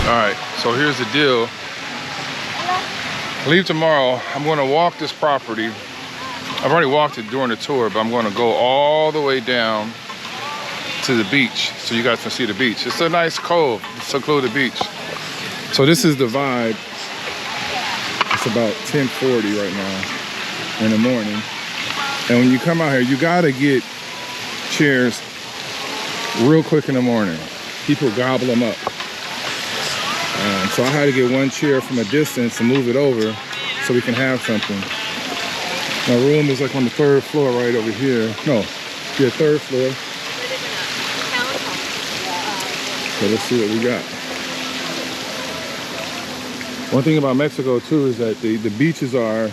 Alright, so here's the deal. Leave tomorrow. I'm going to walk this property. I've already walked it during the tour, but I'm going to go all the way down to the beach so you guys can see the beach. It's a nice cove, secluded beach. So this is the vibe. It's about 10:40 right now in the morning. And when you come out here, you gotta get chairs real quick in the morning. People gobble them up. So I had to get one chair from a distance and move it over so we can have something. My room is like on the 3rd floor right over here. No, yeah, 3rd floor. So let's see what we got. One thing about Mexico too is that the beaches are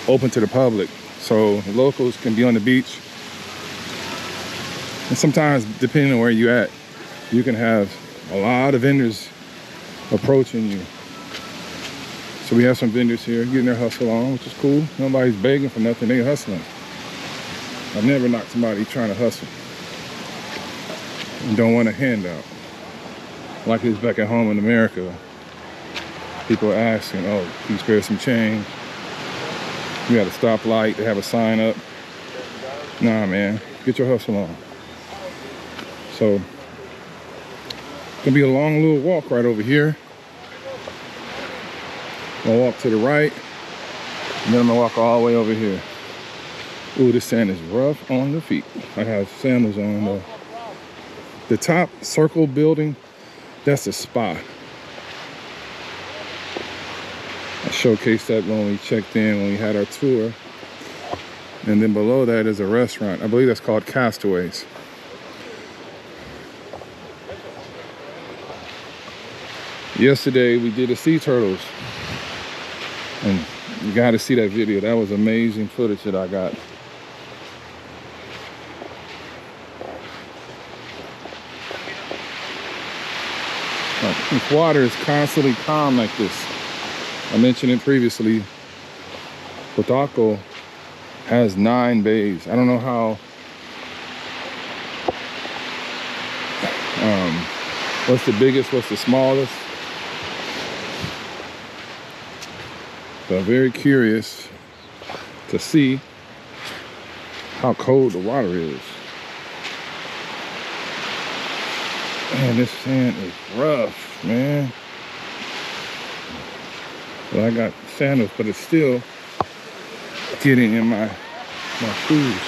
open to the public. So locals can be on the beach. And sometimes, depending on where you're at, you can have a lot of vendors approaching you. So we have some vendors here getting their hustle on, which is cool. Nobody's begging for nothing, they hustling. I've never knocked somebody trying to hustle and don't want a handout. Like it's back at home in America. People are asking, oh, can you spare some change? We got a stoplight, they have a sign up. Nah, man, get your hustle on. So, gonna be a long little walk right over here. I'm gonna walk to the right, and then I'm gonna walk all the way over here. Ooh, this sand is rough on the feet. I have sandals on though. The top circle building, that's a spa. I showcased that when we checked in, when we had our tour. And then below that is a restaurant. I believe that's called Castaways. Yesterday we did the sea turtles. And you gotta see that video. That was amazing footage that I got. This water is constantly calm like this. I mentioned it previously. Huatulco has 9 bays. I don't know how. What's the biggest? What's the smallest? So I'm very curious to see how cold the water is. Man, this sand is rough, man. Well, I got sandals, but it's still getting in my shoes.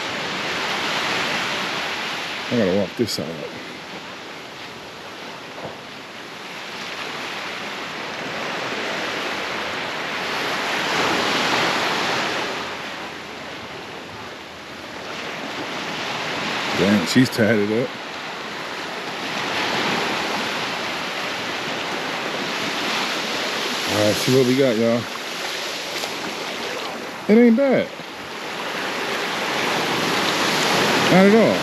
I gotta walk this side up. Dang, she's tied it up. All right, see what we got, y'all. It ain't bad. Not at all.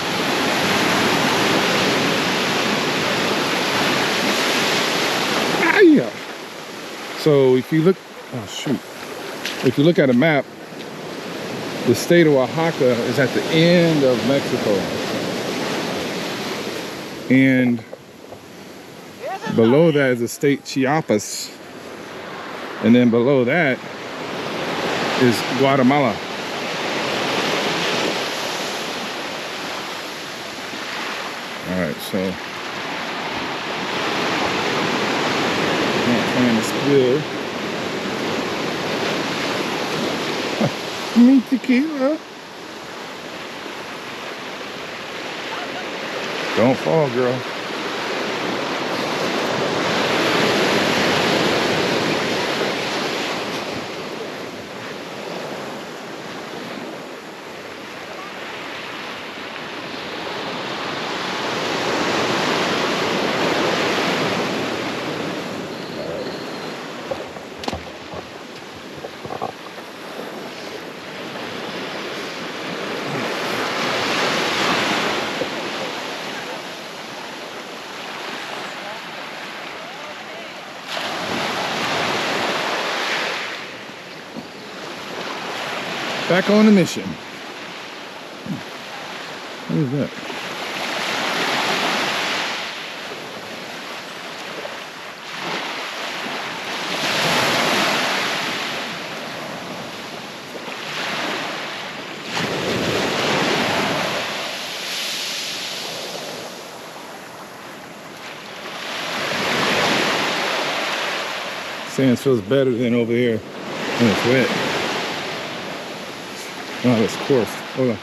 Ah, yeah. So if you look, oh shoot. If you look at a map, the state of Oaxaca is at the end of Mexico. And below that is the state Chiapas. And then below that is Guatemala. All right, so not trying to spill. Me tequila. Don't fall, girl. Back on the mission. What is that? Sand feels better than over here when it's wet. Oh, that's coarse. Hold on.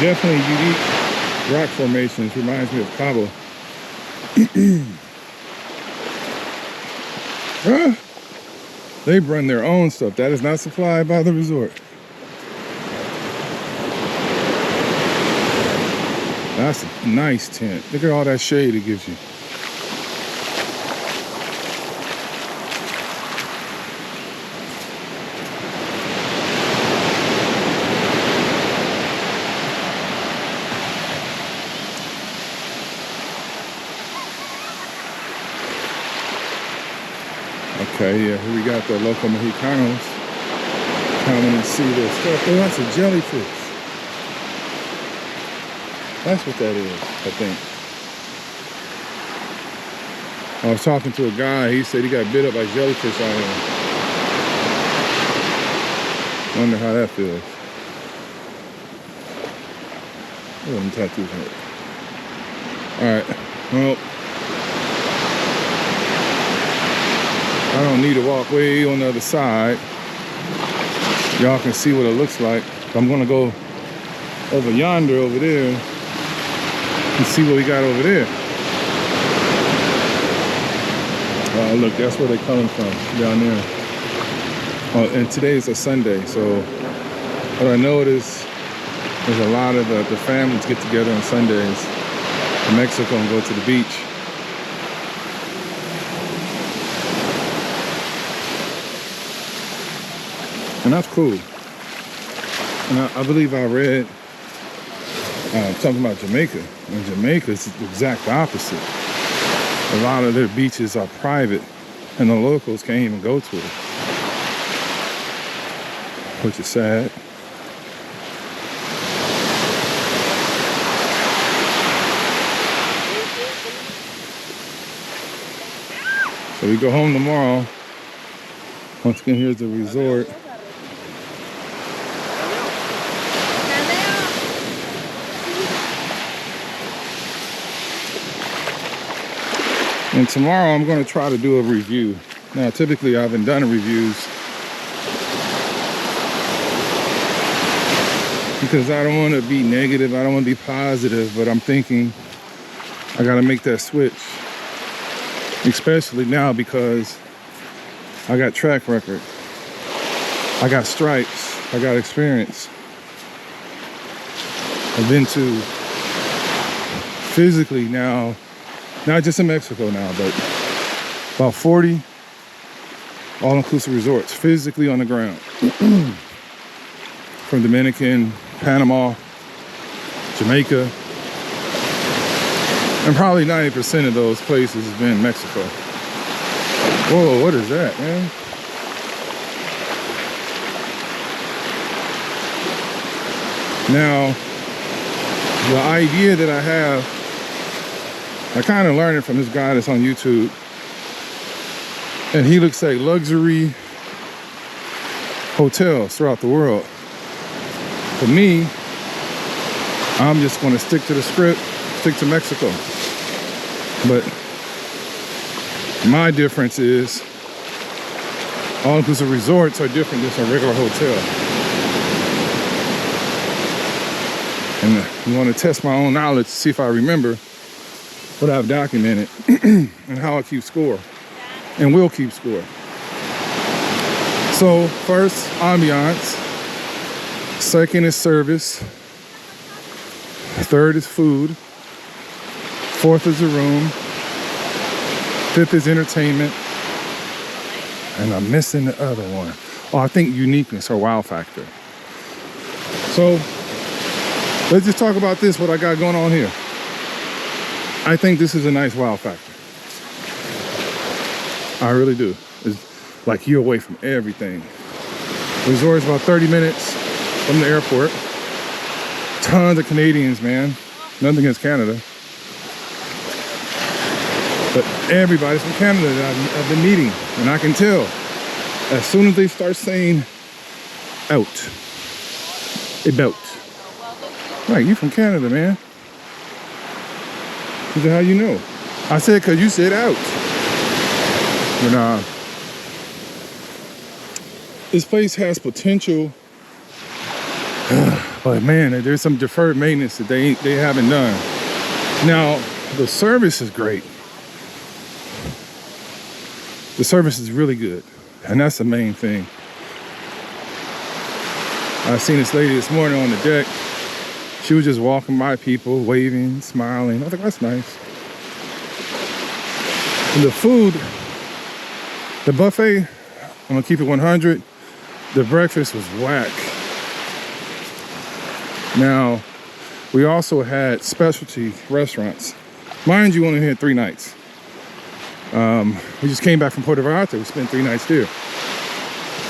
Definitely unique rock formations. Reminds me of Cabo. They run their own stuff. That is not supplied by the resort. That's a nice tent. Look at all that shade it gives you. Okay, yeah, here we got the local Mexicanos coming and see their stuff. Oh, that's a jellyfish. That's what that is, I think. I was talking to a guy, he said he got bit up by jellyfish out here. Wonder how that feels. Oh, them tattoos hurt. Alright, well, I don't need to walk way on the other side. Y'all can see what it looks like. I'm gonna go over yonder, over there, and see what we got over there. Oh, look, that's where they're coming from, down there. Oh, and today is a Sunday, so what I noticed is a lot of the families get together on Sundays in Mexico and go to the beach. And that's cool. And I believe I read something about Jamaica. And Jamaica is the exact opposite. A lot of their beaches are private, and the locals can't even go to it, which is sad. So we go home tomorrow. Once again, here's the resort. And tomorrow I'm going to try to do a review. Now, typically I haven't done reviews because I don't want to be negative, I don't want to be positive, but I'm thinking I got to make that switch. Especially now because I got track record, I got stripes, I got experience. I've been to physically now, not just in Mexico now, but about 40 all-inclusive resorts, physically on the ground. From Dominican, Panama, Jamaica, and probably 90% of those places have been Mexico. Whoa, what is that, man? Now, the idea that I have, I kind of learned it from this guy that's on YouTube. And he looks at luxury hotels throughout the world. For me, I'm just going to stick to the script, stick to Mexico. But my difference is all-inclusive resorts are different than a regular hotel. And I'm going to test my own knowledge to see if I remember what I've documented and how I keep score, and will keep score. So first, ambiance. Second is service. Third is food. Fourth is a room. Fifth is entertainment. And I'm missing the other one. Oh, I think uniqueness or wow factor. So let's just talk about this, what I got going on here. I think this is a nice wow factor. I really do. It's like you're away from everything. The resort's about 30 minutes from the airport. Tons of Canadians, man. Nothing against Canada. But everybody's from Canada that I've been meeting. And I can tell, as soon as they start saying out, A boat. Right, you from Canada, man. He said, how you know? I said, because you said out. But this place has potential. But man, there's some deferred maintenance that they haven't done. Now, the service is great. The service is really good. And that's the main thing. I seen this lady this morning on the deck. She was just walking by people, waving, smiling. I think that's nice. And the food, the buffet, I'm gonna keep it 100. The breakfast was whack. Now, we also had specialty restaurants. Mind you, only had 3 nights. We just came back from Puerto Vallarta. We spent 3 nights there.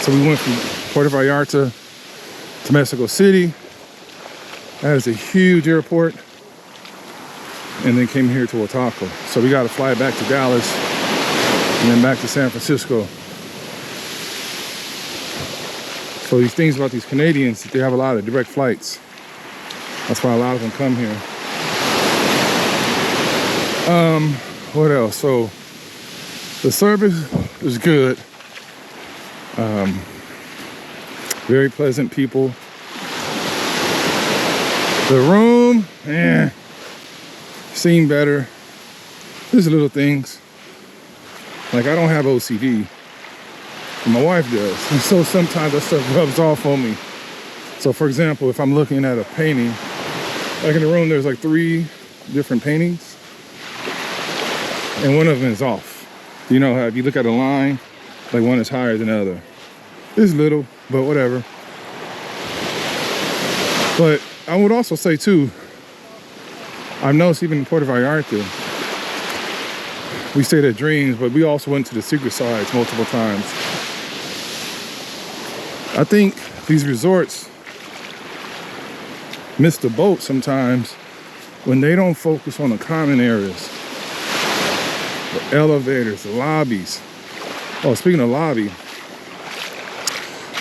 So we went from Puerto Vallarta to Mexico City. That is a huge airport. And then came here to Huatulco. So we got to fly back to Dallas and then back to San Francisco. So these things about these Canadians, they have a lot of direct flights. That's why a lot of them come here. What else? So the service is good. Very pleasant people. The room, seemed better. There's little things. Like I don't have OCD. My wife does. And so sometimes that stuff rubs off on me. So for example, if I'm looking at a painting, like in the room, there's like 3 different paintings. And one of them is off. You know how if you look at a line, like one is higher than the other. It's little, but whatever. But I would also say too, I've noticed even in Puerto Vallarta, we stayed at Dreams, but we also went to the secret sides multiple times. I think these resorts miss the boat sometimes when they don't focus on the common areas. The elevators, the lobbies. Oh, speaking of lobby,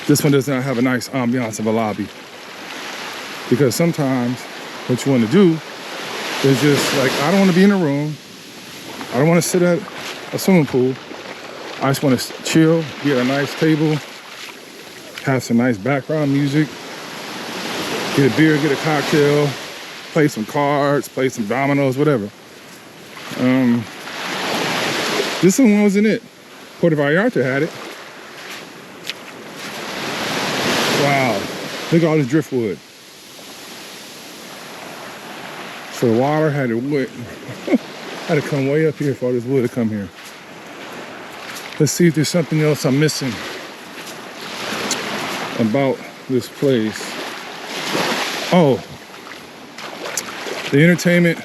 this one does not have a nice ambiance of a lobby. Because sometimes what you want to do is just like, I don't want to be in a room. I don't want to sit at a swimming pool. I just want to chill, be at a nice table, have some nice background music, get a beer, get a cocktail, play some cards, play some dominoes, whatever. This one wasn't it. Puerto Vallarta had it. Wow, look at all this driftwood. So the water had to wood, had to come way up here for all this wood to come here. Let's see if there's something else I'm missing about this place. Oh, the entertainment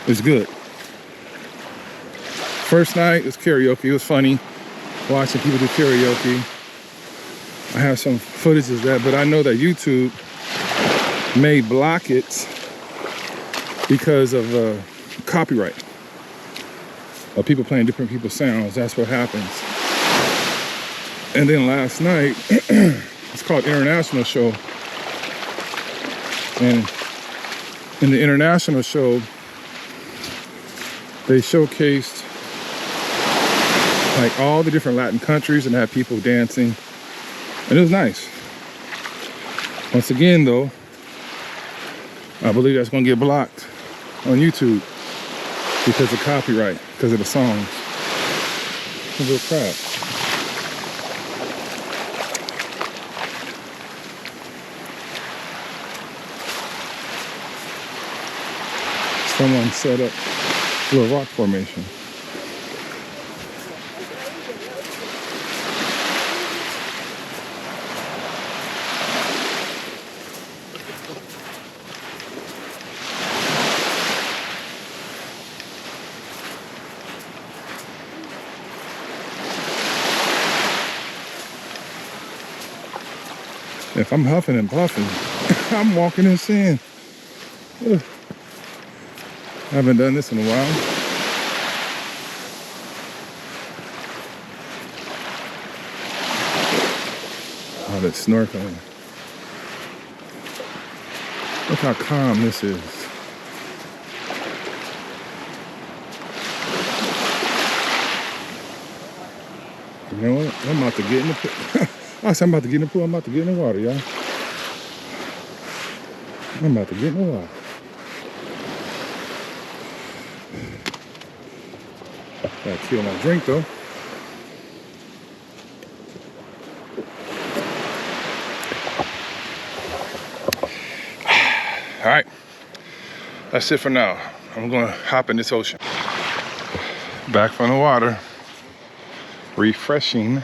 is good. First night was karaoke. It was funny watching people do karaoke. I have some footage of that, but I know that YouTube may block it because of copyright of people playing different people's sounds. That's what happens. And then last night, it's called International Show. And in the International Show, they showcased like all the different Latin countries and had people dancing. And it was nice. Once again though, I believe that's gonna get blocked on YouTube because of copyright, because of the songs. A little crap. Someone set up a little rock formation. If I'm huffing and puffing, I'm walking in sand. Ugh. I haven't done this in a while. Oh, that's snorkeling. Look how calm this is. You know what? I'm about to get in the pool. I said I'm about to get in the pool. I'm about to get in the water, y'all. I'm about to get in the water. Gotta kill my drink though. All right, that's it for now. I'm gonna hop in this ocean. Back from the water, refreshing.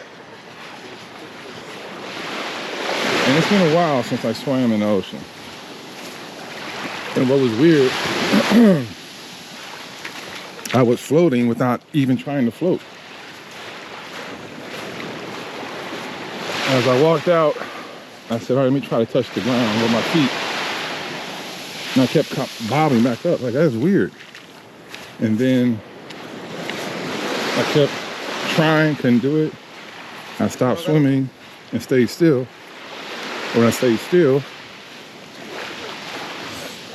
And it's been a while since I swam in the ocean. And what was weird, I was floating without even trying to float. As I walked out, I said, all right, let me try to touch the ground with my feet. And I kept bobbing back up, like that's weird. And then I kept trying, couldn't do it. I stopped swimming and stayed still. When I stayed still,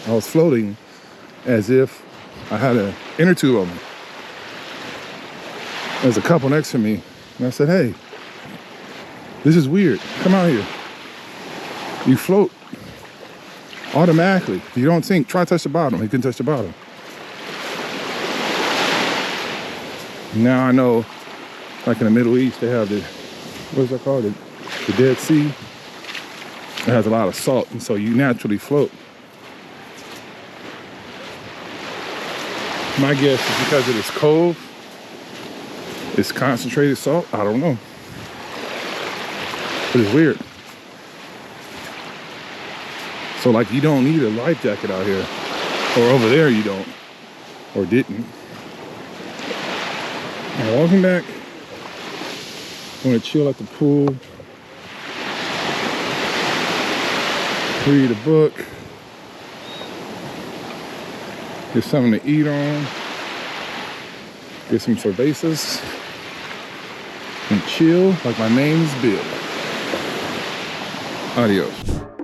I was floating as if I had an inner tube on me. There's a couple next to me, and I said, hey, this is weird. Come out here. You float automatically. You don't think, try to touch the bottom. He couldn't touch the bottom. Now I know, like in the Middle East, they have the, what is that called? The Dead Sea. It has a lot of salt, and so you naturally float. My guess is because of this cove, it's concentrated salt. I don't know. But it's weird. So like you don't need a life jacket out here. Or over there you don't. Or didn't. I'm walking back. I'm gonna chill at the pool. Read a book. Get something to eat on. Get some cervezas. And chill like my name is Bill. Adios.